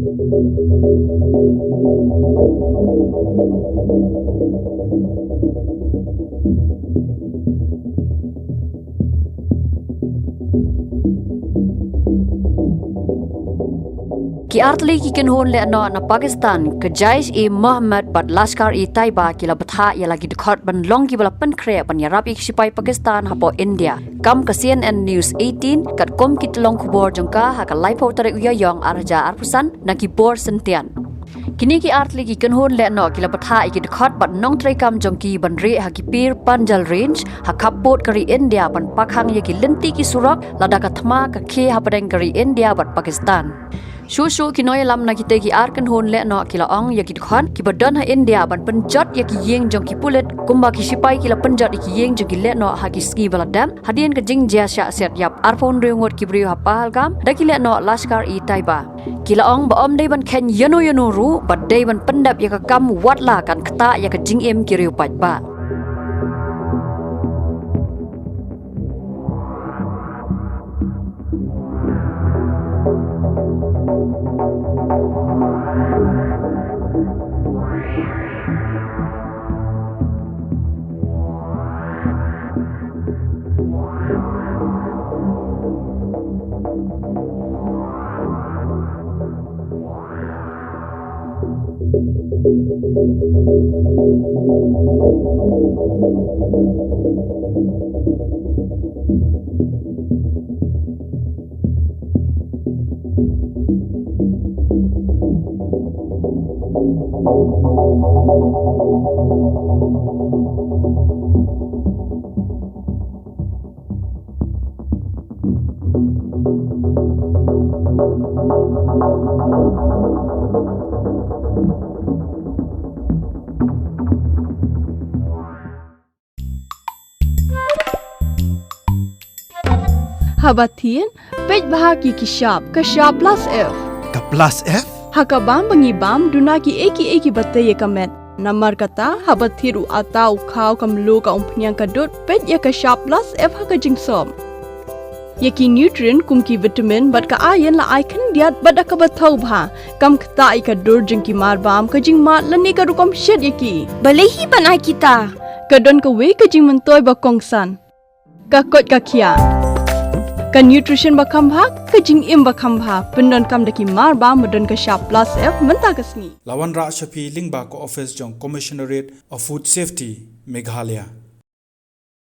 Ki artli ki Kynhun Lehnoh na Pakistan ke Jaish-e Mohammed bat Lashkar-e Taiba ki la Bthah ya lagi Dkhot ban long ki bala penkre ban Ïarap ik Shipai Pakistan hapo India kam ke CNN News 18 kat kom ki telong kubor jongka ha ka laipo tare uyayong arja arpusan na ki bor sentian kini ki artli ki Kynhun Lehnoh ki la Bthah ik Dkhot bat nong trai kam jongki ban Rieh ha ki pir Panjal range ha kapot kari India ban pakhang ye ki lenti ki surak lada ka thma ka khe ha padeng kari India bat Pakistan Shushu kinoy lam na kita ki Kynhun Lehnoh kila ong ya ki Dkhot ki badon ha India ban penjot ya ki yeng jong ki pulet kumba ki Shipai kila penjot ki yeng jong ki Lehnoh ha ki ski baladam hadien ke jing jia sya set yap arphon reungot ki brio ha pahalgam da ki Lehnoh Lashkar-e Taiba kila ong ba om dei ban ken yano ru bad dei ban pendap ya ka kam watla kan kta ya ka jing em ki riu pat ba Habatin, pej bahagi ki sharp plus F. Ka plus F? Hakabam bangibam duna ki eki bataye kamet. Namar kata habathiru atau khau kamlu ka umpnyang kadut pej ya ka sharp plus F haka jingsom. Yaki nutrient kum ki vitamin bat ka iron la icon diat bat ka bathau bha kam khta ka dur jing ki marbam ka jing mat lani ka rukom shed yaki. Balehi banai kita. Kadon ka we ka jing mentoy ba kongsan. Ka kot ka kia. Ka nutrition bakam bhak ka jing im bakam bha pendon kam daki mar ba modon ka sharp plus F menta kasni Lawan Ra Shapi Lingba ko office jong commissionerate of food safety Meghalaya